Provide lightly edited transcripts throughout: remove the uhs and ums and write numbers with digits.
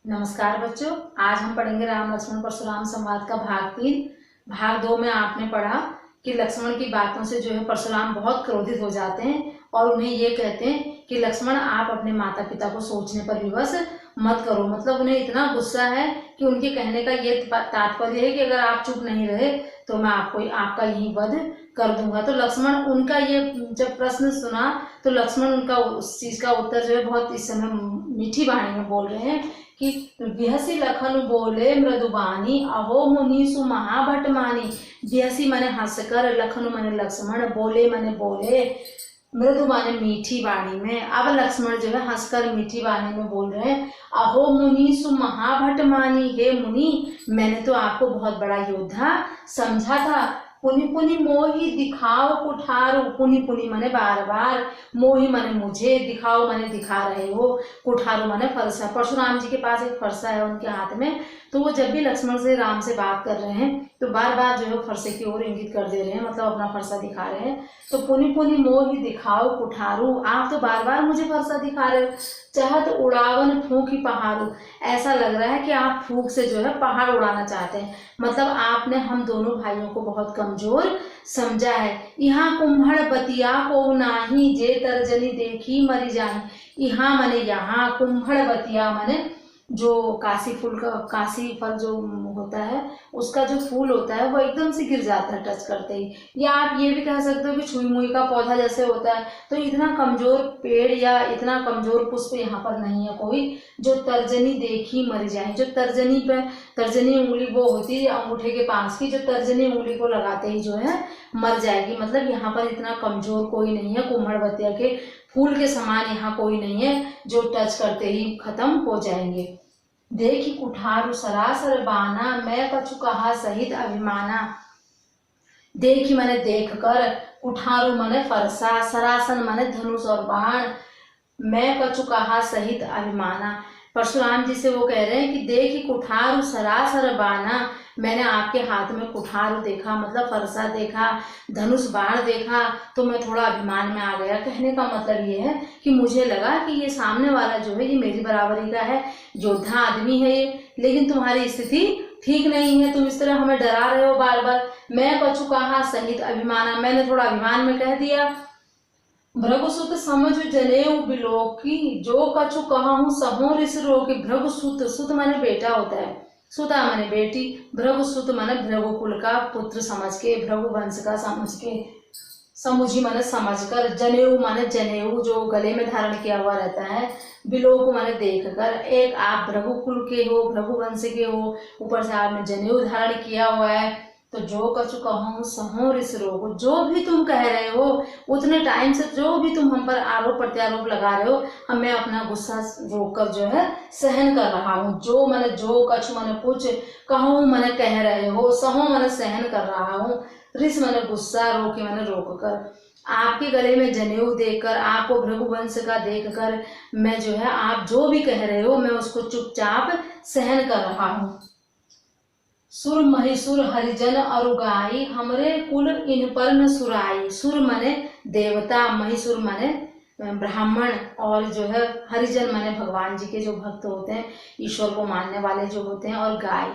नमस्कार बच्चों, आज हम पढ़ेंगे राम लक्ष्मण परशुराम संवाद का भाग 2 में आपने पढ़ा कि लक्ष्मण की बातों से जो है परशुराम बहुत क्रोधित हो जाते हैं और उन्हें ये कहते हैं कि लक्ष्मण आप अपने माता पिता को सोचने पर विवश मत करो। मतलब उन्हें इतना गुस्सा है कि उनके कहने का ये तात्पर्य है कि अगर आप चुप नहीं रहे तो मैं आपका यही वध कर दूंगा। तो लक्ष्मण उनका ये जब प्रश्न सुना तो लक्ष्मण उनका उस चीज का उत्तर जो है बहुत इस समय मीठी वाणी में बोल रहे हैं कि बिहसी लखन बोले मृदुबानी अहो मुनि सु महाभट मानी। बिहसी माने हंसकर, लखन माने लक्ष्मण, बोले माने बोले, मृदु माने मीठी वाणी में। अब लक्ष्मण जो है हंसकर मीठी वाणी में बोल रहे हैं, अहो मुनि सु महाभट मानी, हे मुनि मैंने तो आपको बहुत बड़ा योद्धा समझा था। पुनि पुनि मोहि दिखाओ कुठारो, पुनि पुनि माने बार बार, मोहि माने मुझे, दिखाओ माने दिखा रहे हो, कुठारो माने फरसा। परशुराम जी के पास एक फरसा है उनके हाथ में, तो वो जब भी लक्ष्मण से राम से बात कर रहे हैं तो बार बार जो है फरसे की ओर इंगित कर दे रहे हैं, मतलब अपना फरसा दिखा रहे हैं। तो पुनि पुनि मोहि दिखाओ कुठारू, आप तो बार बार मुझे फरसा दिखा रहे हो। चाहत उड़ावन फूंकी पहाड़ू, ऐसा लग रहा है कि आप फूंक से जो है पहाड़ उड़ाना चाहते हैं। मतलब आपने हम दोनों भाइयों को बहुत कमजोर समझा है। यहाँ कुम्हड़ बतिया को नाही, जे तर्जनी देखी मरी जाए। यहाँ माने यहाँ, कुम्हड़ बतिया माने जो काशी फल जो होता है उसका जो फूल होता है वो एकदम से गिर जाता है टच करते ही। या आप ये भी कह सकते हो कि छुई मुई का पौधा जैसे होता है। तो इतना कमजोर पेड़ या इतना कमजोर पुष्प यहाँ पर नहीं है कोई जो तर्जनी देखी मर जाए। जो तर्जनी उंगली वो होती है अंगूठे के पास की, जो तर्जनी उंगली को लगाते ही जो है मर जाएगी। मतलब यहाँ पर इतना कमजोर कोई नहीं है, कुम्हड़ बतिया के फूल के समान यहाँ कोई नहीं है जो टच करते ही खत्म हो जाएंगे। देखी कुठारू सरासर बाना, मैं कछु कहा सहित अभिमाना। देखी माने देख कर, कुठारू माने फरसा, सरासन माने धनुष और बाण, मैं कछु कहा सहित अभिमाना। परशुराम जी से वो कह रहे हैं कि देखी कुठारू सरासर बाना, मैंने आपके हाथ में कुठारू देखा, मतलब फरसा देखा, धनुष बाण देखा तो मैं थोड़ा अभिमान में आ गया। कहने का मतलब ये है कि मुझे लगा कि ये सामने वाला जो है ये मेरी बराबरी का है, योद्धा आदमी है ये, लेकिन तुम्हारी स्थिति ठीक नहीं है, तुम इस तरह हमें डरा रहे हो बार बार। मैं कछु कहा सहित अभिमाना, मैंने थोड़ा अभिमान में कह दिया। भृगुसुत समझ जनेऊ बिलोकी, जो कछु कहूँ सहो रिस रोकी। भृगुसुत, सुत माने बेटा होता है, सुता माने बेटी, भृगुसुत माने भृगुकुल का पुत्र समझ के, भृगुवंश का समझ के, समुझी माने समझ कर, जनेऊ माने जनेऊ जो गले में धारण किया हुआ रहता है, बिलोक माने देख कर। एक आप भृगुकुल के हो, भृगुवंश के हो, ऊपर से आपने जनेऊ धारण किया हुआ है। तो जो कछु कहूँ सहो रिस रोग, जो भी तुम कह रहे हो उतने टाइम से जो भी तुम हम पर आरोप प्रत्यारोप लगा रहे हो, मैं अपना गुस्सा रोक कर जो है सहन कर रहा हूँ। जो मैंने जो कछु मैंने कुछ, कहूँ मैंने कह रहे हो, सहो मैंने सहन कर रहा हूँ, रिस मैंने गुस्सा, रोके मैंने रोक कर। आपके गले में जनेऊ देखकर, आपको भृगुवंश का देखकर मैं जो है आप जो भी कह रहे हो मैं उसको चुपचाप सहन कर रहा हूँ। सुर महिसुर हरिजन अरुगाई, हमरे कुल इन पर न सुराई। सुर माने देवता, महिसुर माने ब्राह्मण, और जो है हरिजन माने भगवान जी के जो भक्त होते हैं, ईश्वर को मानने वाले जो होते हैं, और गाय।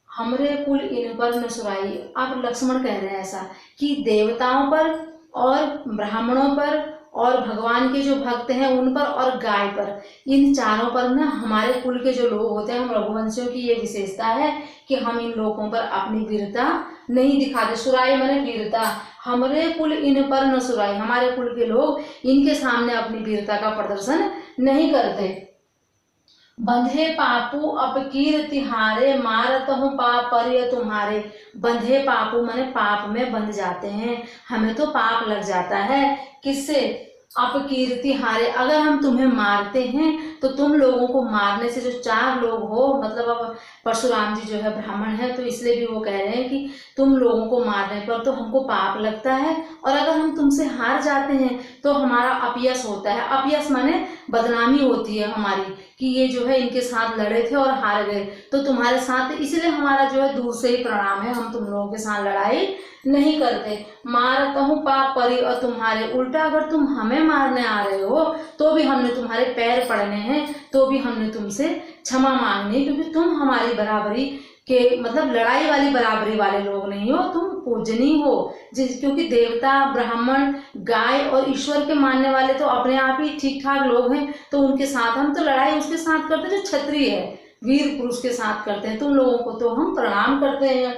हमरे कुल इन पर न सुराई, अब लक्ष्मण कह रहे हैं ऐसा कि देवताओं पर और ब्राह्मणों पर और भगवान के जो भक्त हैं उन पर और गाय पर, इन चारों पर ना हमारे कुल के जो लोग होते हैं, हम रघुवंशियों की ये विशेषता है कि हम इन लोगों पर अपनी वीरता नहीं दिखाते। सुराई माने वीरता, हमरे कुल इन पर न सुराई, हमारे कुल के लोग इनके सामने अपनी वीरता का प्रदर्शन नहीं करते। बंधे पापू अपकीर तिहारे, मारत हूँ पाप पर तुम्हारे। बंधे पापू माने पाप में बंध जाते हैं, हमें तो पाप लग जाता है। किससे? अपकीर्ति हारे, अगर हम तुम्हें मारते हैं तो तुम लोगों को मारने से जो चार लोग हो, मतलब अब परशुराम जी जो है ब्राह्मण है तो इसलिए भी वो कह रहे हैं कि तुम लोगों को मारने पर तो हमको पाप लगता है, और अगर हम तुमसे हार जाते हैं तो हमारा अपयश होता है। अपयश माने बदनामी होती है हमारी, कि ये जो है इनके साथ लड़े थे और हार गए, तो तुम्हारे साथ इसलिए हमारा जो है दूर से ही प्रणाम है, हम तुम लोगों के साथ लड़ाई नहीं करते। मारता हूँ पाप परी, और तुम्हारे उल्टा अगर तुम हमें मारने आ रहे हो तो भी हमने तुम्हारे पैर पड़ने हैं, तो भी हमने तुमसे क्षमा मांगनी, क्योंकि तुम हमारी बराबरी के मतलब लड़ाई वाली बराबरी वाले लोग नहीं हो, तुम पूजनीय हो। क्योंकि देवता, ब्राह्मण, गाय और ईश्वर के मानने वाले तो अपने आप ही ठीक ठाक लोग हैं, तो उनके साथ हम तो लड़ाई उसके साथ करते हैं जो क्षत्रिय है, वीर पुरुष के साथ करते हैं। तुम लोगों को तो हम प्रणाम करते हैं।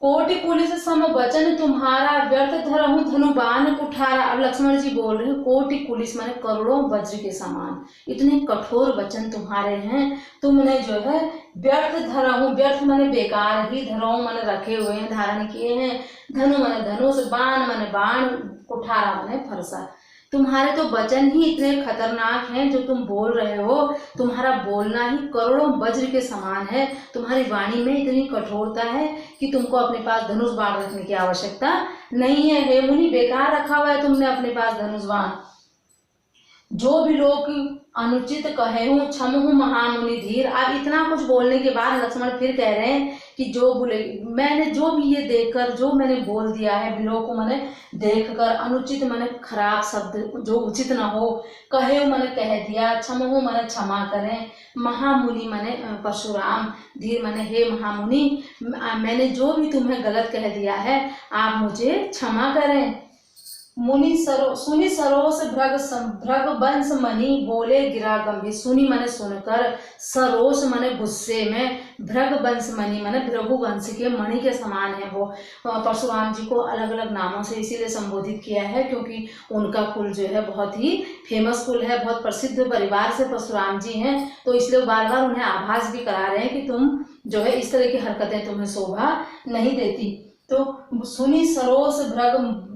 कोटि पुलिस सम वचन तुम्हारा, व्यर्थ धरहूं धनुबान कुठारा। अब लक्ष्मण जी बोल रहे हैं कोटि पुलिस माने करोड़ों वज्र के समान, इतने कठोर वचन तुम्हारे हैं, तुमने जो है व्यर्थ धरहूं, व्यर्थ माने बेकार ही, धरहूं माने रखे हुए हैं, धारण किए हैं, धनु माने धनुष, बाण माने बाण, कुठारा माने फरसा। तुम्हारे तो वचन ही इतने खतरनाक हैं जो तुम बोल रहे हो, तुम्हारा बोलना ही करोड़ों वज्र के समान है, तुम्हारी वाणी में इतनी कठोरता है कि तुमको अपने पास धनुष बाण रखने की आवश्यकता नहीं है। हे मुनि, बेकार रखा हुआ है तुमने अपने पास धनुष बाण। जो भी लोग अनुचित कहे हूँ क्षम हूँ महामुनि धीर। अब इतना कुछ बोलने के बाद लक्ष्मण फिर कह रहे हैं कि जो बोले, मैंने जो भी ये देखकर जो मैंने बोल दिया है, बिलों को मैंने देखकर, अनुचित मैंने खराब शब्द जो उचित ना हो, कहे मैंने कह दिया, क्षम हूँ मैंने क्षमा करें, महामुनि मैंने परशुराम, धीर मैंने हे महामुनि, मैंने जो भी तुम्हें गलत कह दिया है आप मुझे क्षमा करें। मुनि सुनि सरोस भृग बंस मणि, बोले गिरा गंभीर। सुनी मैंने सुनकर, सरोस मैंने गुस्से में, भृग वंश मणि मैंने भृगु वंश के मणि के समान है वो। परशुराम जी को अलग अलग नामों से इसीलिए संबोधित किया है क्योंकि उनका कुल जो है बहुत ही फेमस कुल है, बहुत प्रसिद्ध परिवार से परशुराम जी हैं, तो इसलिए बार बार उन्हें आभास भी करा रहे हैं कि तुम जो है इस तरह की हरकतें तुम्हें शोभा नहीं देती। तो सुनी सरोस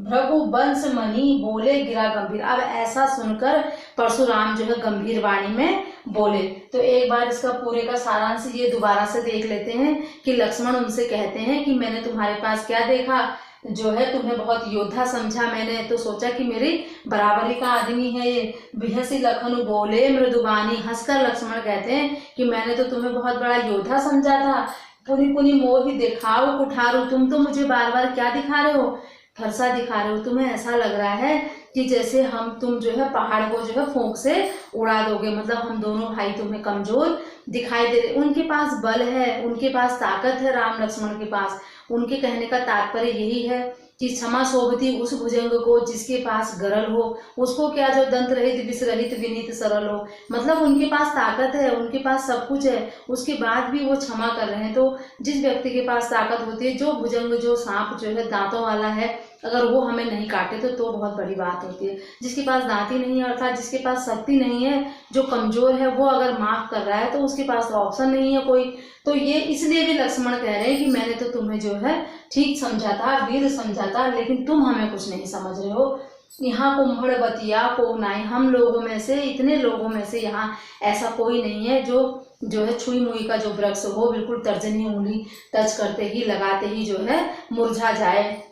भृगु वंश मणि, बोले गिरा गंभीर। अब ऐसा सुनकर परशुराम जो है गंभीर वाणी में बोले। तो एक बार इसका पूरे का सारांश ये दोबारा से देख लेते हैं कि लक्ष्मण उनसे कहते हैं कि मैंने तुम्हारे पास क्या देखा, जो है तुम्हें बहुत योद्धा समझा, मैंने तो सोचा कि मेरी बराबरी का आदमी है ये। बिहसी लखनु बोले मृदुबानी, हंसकर लक्ष्मण कहते हैं कि मैंने तो तुम्हें बहुत बड़ा योद्धा समझा था। पुनि पुनि मोहि दिखाओ कुठारो, तुम तो मुझे बार बार क्या दिखा रहे हो, फरसा दिखा रहे हो। तुम्हें ऐसा लग रहा है कि जैसे तुम जो है पहाड़ को जो है फूंक से उड़ा दोगे, मतलब हम दोनों भाई तुम्हें कमजोर दिखाई दे रहे। उनके पास बल है, उनके पास ताकत है, राम लक्ष्मण के पास। उनके कहने का तात्पर्य यही है कि क्षमा शोभती उस भुजंग को जिसके पास गरल हो, उसको क्या जो दंत रहित विष रहित विनीत सरल हो। मतलब उनके पास ताकत है, उनके पास सब कुछ है, उसके बाद भी वो क्षमा कर रहे हैं। तो जिस व्यक्ति के पास ताकत होती है, जो भुजंग जो सांप जो है दांतों वाला है, अगर वो हमें नहीं काटे तो बहुत बड़ी बात होती है। जिसके पास दांत ही नहीं है, अर्थात जिसके पास शक्ति नहीं है, जो कमजोर है, वो अगर माफ कर रहा है तो उसके पास तो ऑप्शन नहीं है कोई। तो ये इसलिए भी लक्ष्मण कह रहे हैं कि मैंने तो तुम्हें जो है ठीक समझा था, वीर समझा था, लेकिन तुम हमें कुछ नहीं समझ रहे हो। यहाँ कुम्भड़ बतिया को नाई, हम लोगों में से, इतने लोगों में से यहाँ ऐसा कोई नहीं है जो है छुई मुई का जो वृक्ष हो, बिल्कुल तर्जनी उंगली टच करते ही लगाते ही जो है मुरझा जाए।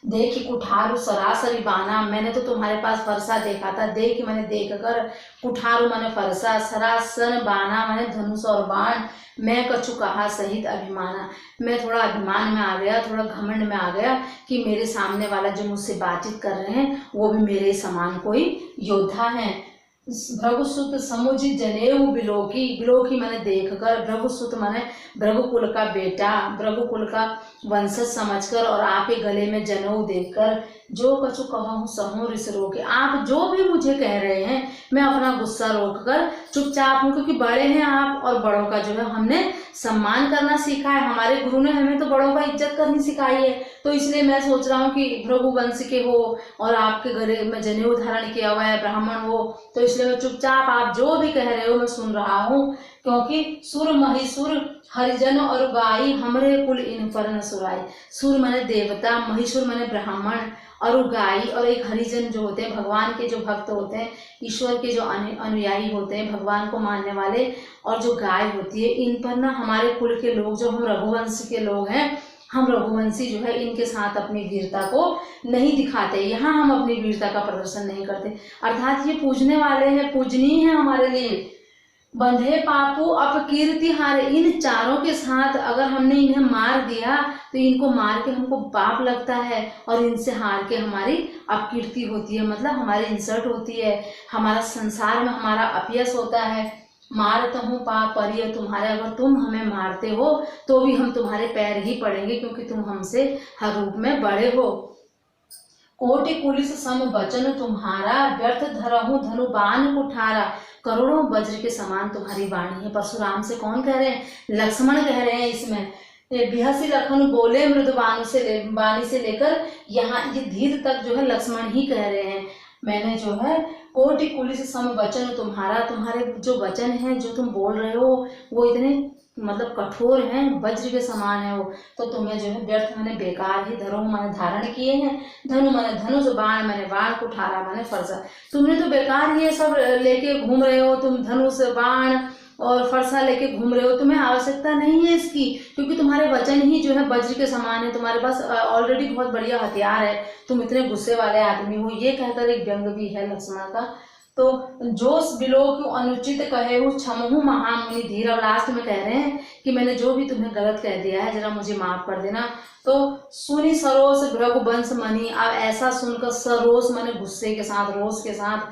देखी कुठारू सरासरी बाना, मैंने तो तुम्हारे पास फरसा देखा था। देख मैंने देख कर, कुठारू मैंने फरसा, सरासन बाना मैंने धनुष और बाण, मैं कछु कहा सहित अभिमाना, मैं थोड़ा अभिमान में आ गया, थोड़ा घमंड में आ गया कि मेरे सामने वाला जो मुझसे बातचीत कर रहे हैं वो भी मेरे समान कोई योद्धा हैं। भृगुसुत समुझ जनेऊ बिलोकी, बिलोकी मैंने देख कर, भृगुसुत मैंने भृगुकुल का बेटा, भृगुकुल का वंशज समझकर, और आपके गले में जनेऊ देखकर, जो कछु कहूँ सहूँ रिस रोके। आप जो भी मुझे कह रहे हैं मैं अपना गुस्सा रोककर चुपचाप हूँ, क्योंकि बड़े हैं आप, और बड़ों का जो है हमने सम्मान करना सीखा है, हमारे गुरु ने हमें तो बड़ों का इज्जत करनी सिखाई है। तो इसलिए मैं सोच रहा हूँ कि भृगु वंश के हो और आपके गले में जनेऊ धारण किया हुआ है, ब्राह्मण हो, तो इसलिए मैं चुपचाप आप जो भी कह रहे हो मैं सुन रहा हूँ। क्योंकि सुर महिसुर हरिजन और गाई, हमरे कुल इन पर न सुराई। सुर माने देवता, महिषुर माने ब्राह्मण, और गाई और एक हरिजन जो होते हैं, भगवान के जो भक्त होते हैं, ईश्वर के जो अनुयायी होते हैं, भगवान को मानने वाले, और जो गाय होती है, इन पर ना हमारे कुल के लोग, जो हम रघुवंश के लोग हैं, हम रघुवंशी जो है इनके साथ अपनी वीरता को नहीं दिखाते, यहाँ हम अपनी वीरता का प्रदर्शन नहीं करते। अर्थात ये पूजने वाले हैं, पूजनीय है हमारे लिए, बंधे पापू अपकीर्ति हारे। इन चारों के साथ अगर हमने इन्हें मार दिया तो इनको मार के हमको पाप लगता है और इनसे हार के हमारी अपकीर्ति होती है, मतलब हमारी इंसल्ट होती है, हमारा संसार में हमारा अपयश होता है। मारत हूँ पाप परिय तुम्हारे, अगर तुम हमें मारते हो तो भी हम तुम्हारे पैर ही पड़ेंगे क्योंकि तुम हमसे हर रूप में बड़े हो। कोटि कुलिस सम वचन तुम्हारा, व्यर्थ धरहूं धनु बाण कुठारा। करोड़ों वज्र के समान तुम्हारी वाणी है। परशुराम से कौन कह रहे हैं? लक्ष्मण कह रहे हैं। इसमें बिहसी लखन बोले मृदु वाणी से लेकर यहाँ ये धीर तक जो है लक्ष्मण ही कह रहे हैं। मैंने जो है कोटि कुलिस सम वचन तुम्हारा, तुम्हारे जो वचन हैं जो तुम बोल रहे हो वो इतने मतलब कठोर हैं, वज्र के समान है वो, तो तुम्हें जो है व्यर्थ मैंने बेकार ही धरो मैंने धारण किए हैं। धनु मैंने धनुष, बाण मैंने बाण, कुठारा मैंने फरसा। तुमने तो बेकार ये सब लेके घूम रहे हो, तुम धनुष बाण और फरसा लेके घूम रहे हो, तुम्हें आवश्यकता नहीं है इसकी, क्योंकि तुम्हारे वचन ही जो है वज्र के समान है, तुम्हारे पास ऑलरेडी बहुत बढ़िया हथियार है, तुम इतने गुस्से वाले आदमी हो। ये कहकर एक व्यंग भी है लक्ष्मण का। तो जोश बिलो क्यों अनुचित कहे हूँ क्षमहु महामुनि धीर। अब लास्ट में कह रहे हैं कि मैंने जो भी तुम्हें गलत कह दिया है जरा मुझे माफ कर देना। तो सुनी सरोस भृगुवंश मणि। अब ऐसा सुनकर सरोस माने गुस्से के साथ, रोष के साथ,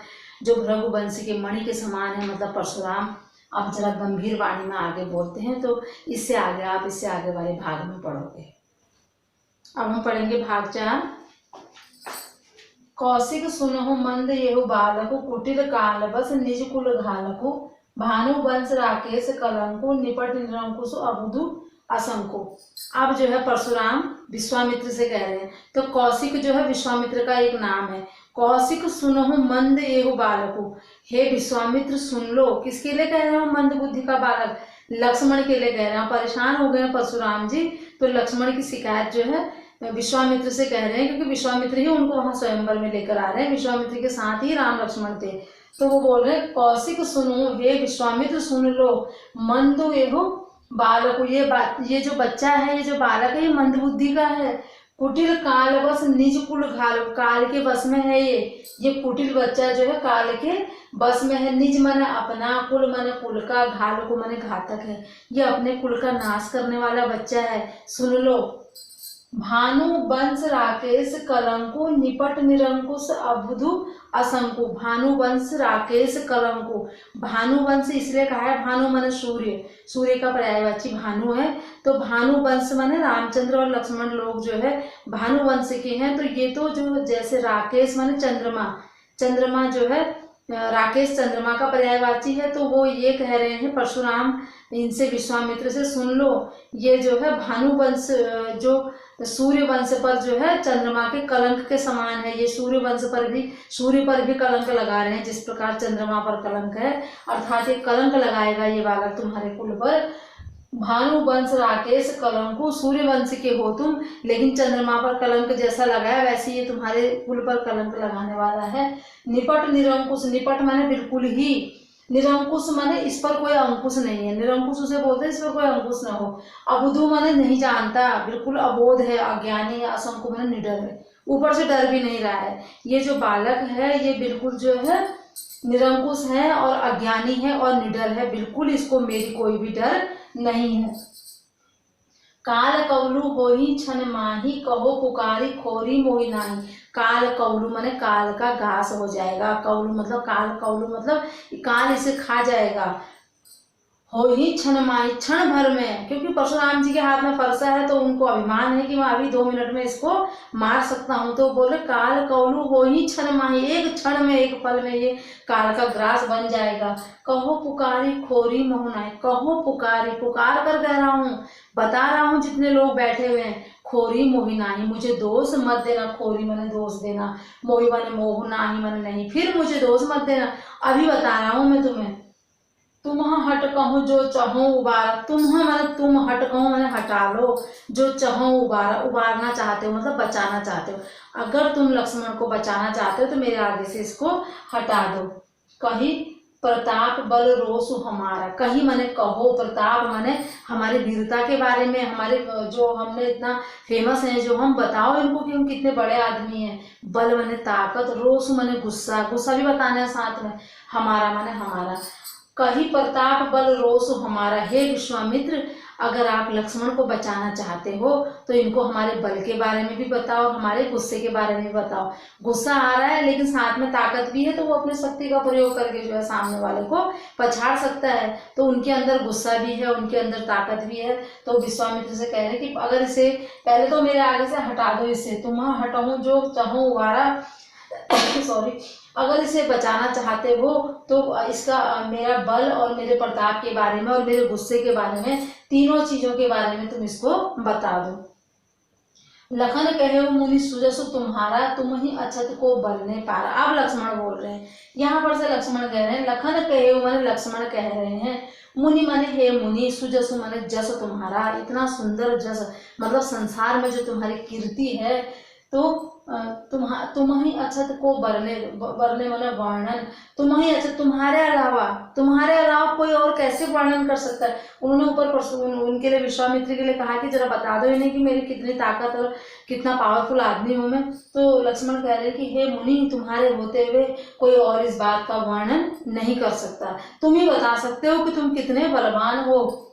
जो भृगुवंश के मणि के समान है मतलब परशुराम। अब जरा गंभीर वाणी में आगे बोलते हैं, तो इससे आगे आप इससे आगे वाले भाग में पढ़ोगे। अब हम पढ़ेंगे भाग 4। कौशिक सुनहु मंद येहु बालकु, कुटिल काल बस निज कुल घालकु। भानु वंश राकेश कलंकु, निपट निरंकुश अबुधु असंको। अब जो है परशुराम विश्वामित्र से कह रहे हैं। तो कौशिक जो है विश्वामित्र का एक नाम है। कौशिक सुनहु मंद येहु बालकु, हे विश्वामित्र सुन लो। किसके लिए कह रहे हो? मंद बुद्धि का बालक, लक्ष्मण के लिए कह रहे हैं। परेशान हो गए परशुराम जी, तो लक्ष्मण की शिकायत जो है विश्वामित्र से कह रहे हैं, क्योंकि विश्वामित्र ही उनको वहां स्वयंवर में लेकर आ रहे हैं। विश्वामित्र के साथ ही राम लक्ष्मण थे, तो वो बोल रहे हैं कौशिक सुनो, हे विश्वामित्र सुन लो। मंदो एहो बालक, ये जो बच्चा है, ये जो बालक है, ये मंद बुद्धि का है। कुटिल काल बस निज कुल घाल, काल के बस में है ये कुटिल बच्चा जो है काल के बस में है। निज माने अपना, कुल माने कुल का, घाल को माने घातक है, ये अपने कुल का नाश करने वाला बच्चा है। सुन लो। भानु वंश राकेश कलंकु, निपट निरंकुश अबुधु असंकु। भानु वंश राकेश कलंकु, भानु वंश इसलिए कहा है, भानु माने सूर्य, सूर्य का पर्यायवाची भानु है। तो भानु वंश माने रामचंद्र और लक्ष्मण लोग जो है भानु वंश के हैं। तो ये तो जो जैसे राकेश माने चंद्रमा, चंद्रमा जो है राकेश चंद्रमा का पर्यायवाची है। तो वो ये कह रहे हैं परशुराम इनसे, विश्वामित्र से, सुन लो ये जो है भानुवंश जो सूर्य वंश पर जो है चंद्रमा के कलंक के समान है। ये सूर्य वंश पर भी, सूर्य पर भी कलंक लगा रहे हैं जिस प्रकार चंद्रमा पर कलंक है, अर्थात ये कलंक लगाएगा ये बालक तुम्हारे कुल पर। भानु वंश राकेश कलंकु, सूर्य वंश के हो तुम, लेकिन चंद्रमा पर कलंक जैसा लगाया वैसे ये तुम्हारे कुल पर कलंक लगाने वाला है। निपट निरंकुश, निपट माने बिल्कुल ही, निरंकुश माने इस पर कोई अंकुश नहीं है, निरंकुश उसे बोलते हैं इस पर कोई अंकुश न हो। अबुधु माने नहीं जानता, बिल्कुल अबोध है, अज्ञानी है। असंको माने निडर है, ऊपर से डर भी नहीं रहा है। ये जो बालक है ये बिल्कुल जो है निरंकुश है और अज्ञानी है और निडर है, बिल्कुल इसको मेरी कोई भी डर नहीं है। काल कवलु होई छन माही, कहो पुकारी खोरी मोहि नाही। काल कवलु माने काल का घास हो जाएगा, कवलु मतलब काल, कवलु मतलब काल इसे खा जाएगा। हो ही क्षण माही, क्षण भर में, क्योंकि परशुराम जी के हाथ में फरसा है तो उनको अभिमान है कि मैं अभी 2 मिनट में इसको मार सकता हूँ। तो बोले काल कौलू हो ही क्षण माही, एक क्षण में, एक पल में ये काल का ग्रास बन जाएगा। कहो पुकारी खोरी मोहनाई, कहो पुकारी, पुकार कर कह रहा हूँ, बता रहा हूँ जितने लोग बैठे हुए हैं, खोरी मोहि नाही, मुझे दोष मत देना। खोरी माने दोष देना, मोहि माने मोह, नाही माने नहीं, फिर मुझे दोष मत देना, अभी बता रहा हूँ मैं तुम्हें। तुम हट कहो जो चाहो उबारा, तुम माने तुम, हट कहो माने हटा लो, जो चाहो उबारा, उबारना चाहते हो मतलब बचाना चाहते हो। अगर तुम लक्ष्मण को बचाना चाहते हो तो मेरे आगे से इसको हटा दो। कही प्रताप बल रोसु हमारा, कही माने कहो, प्रताप माने हमारे वीरता के बारे में, हमारे जो हमने इतना फेमस है, जो हम बताओ इनको कि हम कितने बड़े आदमी हैं। बल माने ताकत, रोसु माने गुस्सा, गुस्सा भी बताना है साथ में, हमारा माने हमारा। कही प्रताप बल रोष हमारा। हे विश्वामित्र, अगर आप लक्ष्मण को बचाना चाहते हो तो इनको हमारे बल के बारे में भी बताओ, हमारे गुस्से के बारे में भी बताओ। गुस्सा आ रहा है लेकिन साथ में ताकत भी है, तो वो अपनी शक्ति का प्रयोग करके जो है सामने वाले को पछाड़ सकता है। तो उनके अंदर गुस्सा भी है, उनके अंदर ताकत भी है। तो विश्वामित्र से कह रहे हैं कि अगर इसे पहले तो मेरे आगे से हटा दो, इसे तुम हटाऊं जो चाहूं उबारा सॉरी, अगर इसे बचाना चाहते हो तो इसका मेरा बल और मेरे प्रताप के बारे में और मेरे गुस्से के बारे में, तीनों चीजों के बारे में तुम इसको बता दो। लखन कहे मुनि सुजसु तुम्हारा, तुम ही अछत को बरने पारा। अब लक्ष्मण बोल रहे हैं, यहाँ पर से लक्ष्मण कह रहे हैं, लखन कहे माने लक्ष्मण कह रहे हैं, मुनि माने हे मुनि, सुजसु माने जस तुम्हारा, इतना सुंदर जस मतलब संसार में जो तुम्हारी कीर्ति है, तो तुम ही अछत को बरने माने वर्णन, तुम ही अछत, तुम्हारे अलावा कोई और कैसे वर्णन कर सकता है। उन्होंने उनके लिए, विश्वामित्र के लिए कहा कि जरा बता दो इन्हें कि मेरी कितनी ताकत और कितना पावरफुल आदमी हूं मैं। तो लक्ष्मण कह रहे हैं कि हे मुनि, तुम्हारे होते हुए कोई और इस बात का वर्णन नहीं कर सकता, तुम ही बता सकते हो कि तुम कितने बलवान हो।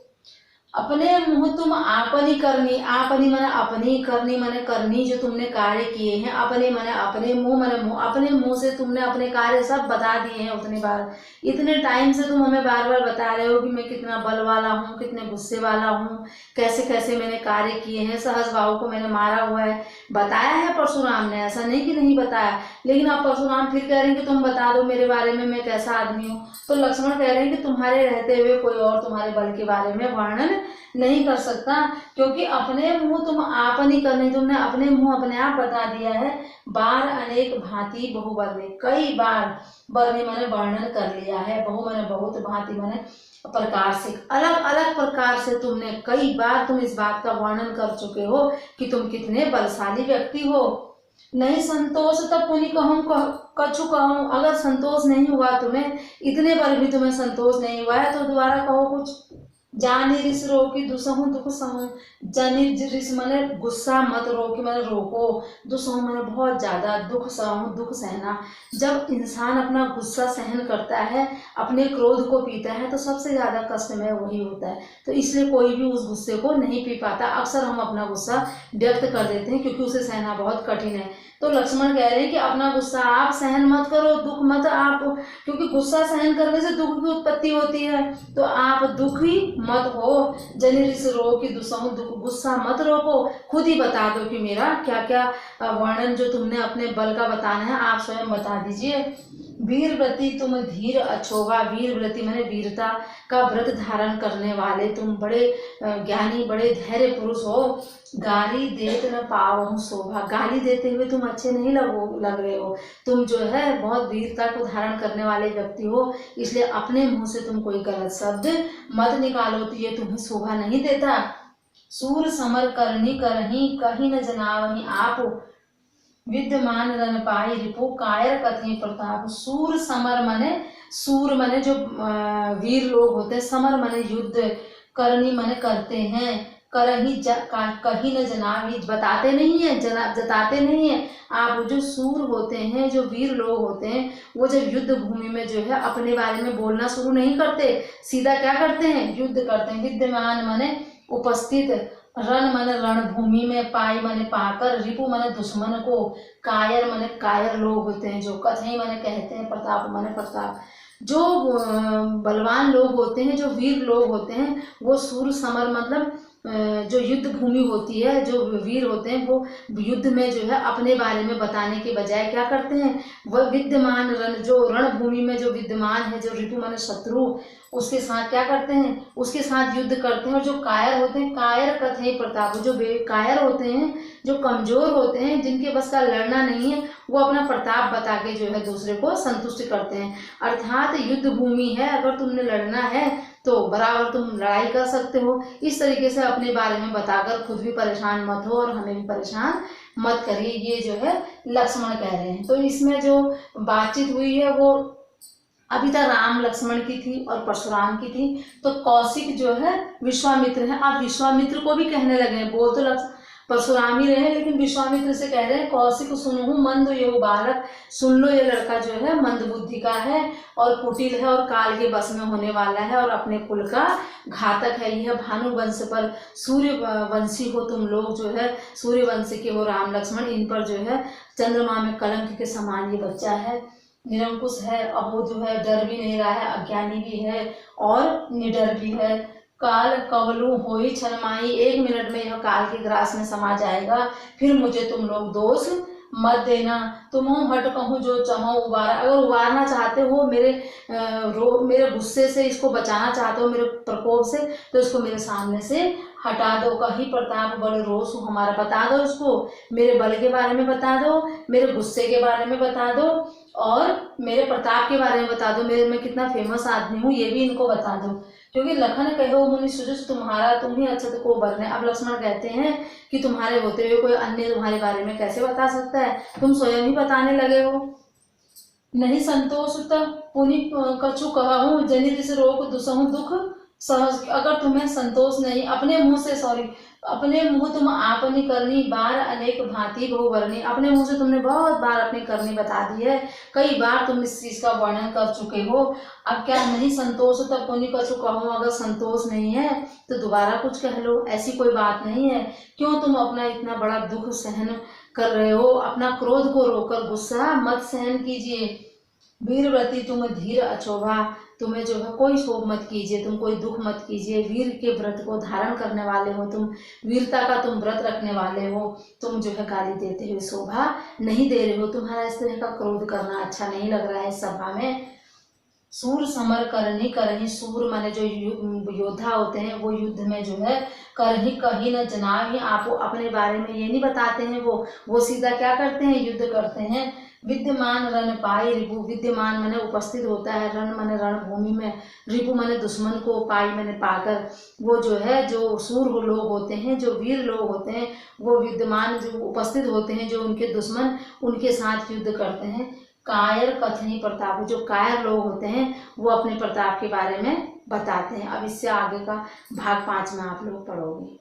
अपने मुँह तुम आपनी करनी, आपनी माने अपनी, करनी माने करनी, जो तुमने कार्य किए हैं, अपने माने अपने, मुँह माने मुँह, अपने मुँह से तुमने अपने कार्य सब बता दिए हैं। उतनी बार, इतने टाइम से तुम हमें बार बार बता रहे हो कि मैं कितना बल वाला हूँ, कितने गुस्से वाला हूँ, कैसे कैसे मैंने कार्य किए हैं, सहज भाव को मैंने मारा हुआ है, बताया है परशुराम ने, ऐसा नहीं कि नहीं बताया। लेकिन अब परशुराम फिर कह रहे हैं कि तुम बता दो मेरे बारे में, मैं कैसा आदमी हूँ। तो लक्ष्मण कह रहे हैं कि तुम्हारे रहते हुए कोई और तुम्हारे बल के बारे में वर्णन नहीं कर सकता, क्योंकि अपने मुंह तुम आपनी करनी, तुमने अपने मुंह अपने आप बता दिया है। बार अनेक भांति बहु बरने, कई बार बरने माने वर्णन कर लिया है, बहु माने बहुत, भांति माने प्रकार से, अलग अलग प्रकार से तुमने कई बार तुम इस बात का वर्णन कर चुके हो कि तुम कितने बलशाली व्यक्ति हो। नहीं संतोष तब पुनि कहूँ कछु कहूँ, अगर संतोष नहीं हुआ तुम्हें, इतने बार भी तुम्हें संतोष नहीं हुआ है तो दोबारा कहो कुछ। जानी रिस रोकी दुसहु दुख सहूं, जानी रिस माने गुस्सा मत रोकी माने रोको, दुसहु माने बहुत ज्यादा, दुख सहूं दुख सहना। जब इंसान अपना गुस्सा सहन करता है, अपने क्रोध को पीता है, तो सबसे ज्यादा कष्ट में वही होता है। तो इसलिए कोई भी उस गुस्से को नहीं पी पाता। अक्सर हम अपना गुस्सा व्यक्त कर देते हैं क्योंकि उसे सहना बहुत कठिन है। तो लक्ष्मण कह रहे हैं कि अपना गुस्सा आप सहन मत करो, दुख मत आप, क्योंकि गुस्सा सहन करने से दुख की उत्पत्ति होती है, तो आप दुखी मत हो। जनिर से रो कि दुसहु दुख, गुस्सा मत रोको, खुद ही बता दो कि मेरा क्या क्या वर्णन जो तुमने अपने बल का बताना है आप स्वयं बता दीजिए। वीर व्रति तुम धीर अछोगा, वीर व्रति माने वीरता का व्रत धारण करने वाले तुम बड़े ज्ञानी, बड़े धैर्य पुरुष हो। गाली देत न पावहु शोभा, गाली देते हुए तुम अच्छे नहीं लग रहे हो, तुम जो है बहुत वीरता को धारण करने वाले व्यक्ति हो, इसलिए अपने मुंह से तुम कोई गलत शब्द मत निकालो, तो ये तुम्हें शोभा नहीं देता। सूर समर करनी करही, कहीं न जनावही आप, विद्यमान रन पाई रिपु, कायर कथी प्रताप। सूर समर माने, सूर माने जो वीर लोग होते हैं, समर माने युद्ध, करनी माने करते हैं, करही कहीं न जनावी बताते नहीं है, जताते नहीं है। आप जो सूर होते हैं, जो वीर लोग होते हैं, वो जब युद्ध भूमि में जो है अपने बारे में बोलना शुरू नहीं करते, सीधा क्या करते हैं, युद्ध करते हैं। विद्यमान माने उपस्थित, रण माने रणभूमि में, पाई माने पाकर, रिपु माने दुश्मन को, कायर माने कायर लोग होते हैं जो, कथई माने कहते हैं, प्रताप माने प्रताप। जो बलवान लोग होते हैं, जो वीर लोग होते हैं, वो सूर समर मतलब जो युद्ध भूमि होती है, जो वीर होते हैं, वो युद्ध में जो है अपने बारे में बताने के बजाय क्या करते हैं, वह विद्यमान रण, जो रणभूमि में जो विद्यमान है, जो रिपु माने शत्रु, उसके साथ क्या करते हैं, उसके साथ युद्ध करते हैं। और जो कायर होते हैं, कायर कथई प्रताप, जो कायर होते हैं, जो कमजोर होते हैं, जिनके बस का लड़ना नहीं है, वो अपना प्रताप बता के जो है दूसरे को संतुष्ट करते हैं। अर्थात युद्ध भूमि है, अगर तुमने लड़ना है तो बराबर तुम लड़ाई कर सकते हो। इस तरीके से अपने बारे में बताकर खुद भी परेशान मत हो और हमें भी परेशान मत करिए, ये जो है लक्ष्मण कह रहे हैं। तो इसमें जो बातचीत हुई है वो अभी तक राम लक्ष्मण की थी और परशुराम की थी। तो कौशिक जो है विश्वामित्र है, अब विश्वामित्र को भी कहने लगे, बोल तो परशुराम ही रहे, लेकिन विश्वामित्र से कह रहे हैं कौशिक सुनहु मंद ये बालक, सुन लो ये लड़का जो है मंद बुद्धि का है और कुटिल है और काल के बस में होने वाला है और अपने कुल का घातक है। यह भानु वंश पर सूर्य वंशी हो तुम लोग, जो है सूर्य वंश के हो राम लक्ष्मण, इन पर जो है चंद्रमा में कलंक के समान ये बच्चा है। निरंकुश है, अब वो जो है डर भी नहीं रहा है, अज्ञानी भी है और निडर भी है। काल कवलु होई छलमाई, 1 मिनट में यह काल के ग्रास में समा जाएगा, फिर मुझे तुम लोग दोष मत देना। तुम हट कहूँ जो चाहो उबारा, अगर उबारना चाहते हो मेरे गुस्से से, इसको बचाना चाहते हो मेरे प्रकोप से, तो इसको मेरे सामने से हटा दो। कहीं प्रताप बल रोष हमारा, बता दो इसको, मेरे बल के बारे में बता दो, मेरे गुस्से के बारे में बता दो और मेरे प्रताप के बारे में बता दो, मैं कितना फेमस आदमी हूँ ये भी इनको बता दो। क्योंकि लखन कहो मुनि सुजस तुम्हारा, तुम ही अच्छत को बरने। अब लक्ष्मण कहते हैं कि तुम्हारे होते हुए कोई अन्य तुम्हारे बारे में कैसे बता सकता है, तुम स्वयं ही बताने लगे हो। नहीं संतोष पुनि कछु कहूँ, जनित से रोग दुसहु दुख सहज। अगर तुम्हें संतोष नहीं, अपने मुंह तुम आपनी करनी बार अनेक भांति बहुवर्णी, अपने मुंह से तुमने बहुत बार अपनी करनी बता दी है, कई बार तुम इस चीज का वर्णन कर चुके हो। अब क्या नहीं संतोष तब पुनि कछु कहूँ, अगर संतोष नहीं है तो दोबारा कुछ कह लो, ऐसी कोई बात नहीं है। क्यों तुम अपना इतना बड़ा दुख सहन कर रहे हो, अपना क्रोध को रोकर गुस्सा मत सहन कीजिए। वीरव्रती तुम धीर अचोभा, तुम्हें जो है कोई शोभ मत कीजिए, तुम कोई दुख मत कीजिए। वीर के व्रत को धारण करने वाले हो तुम, वीरता का तुम व्रत रखने वाले हो, तुम जो है गाली देते हुए शोभा नहीं दे रहे हो। तुम्हारा इस तरह का क्रोध करना अच्छा नहीं लग रहा है सभा में। सूर समर करनी करही, सूर माने जो योद्धा होते हैं वो युद्ध में जो है करही कहीं न जनाब ही, आप अपने बारे में ये नहीं बताते हैं, वो सीधा क्या करते हैं, युद्ध करते हैं। विद्यमान रण पाई रिपु, विद्यमान माने उपस्थित होता है, रण माने रणभूमि में, रिपु माने दुश्मन को, पाई माने पाकर। वो जो है जो सूर लोग होते हैं, जो वीर लोग होते हैं, वो विद्यमान जो उपस्थित होते हैं, जो उनके दुश्मन उनके साथ युद्ध करते हैं। कायर कथनी प्रताप, जो कायर लोग होते हैं वो अपने प्रताप के बारे में बताते हैं। अब इससे आगे का भाग 5 में आप लोग पढ़ोगे।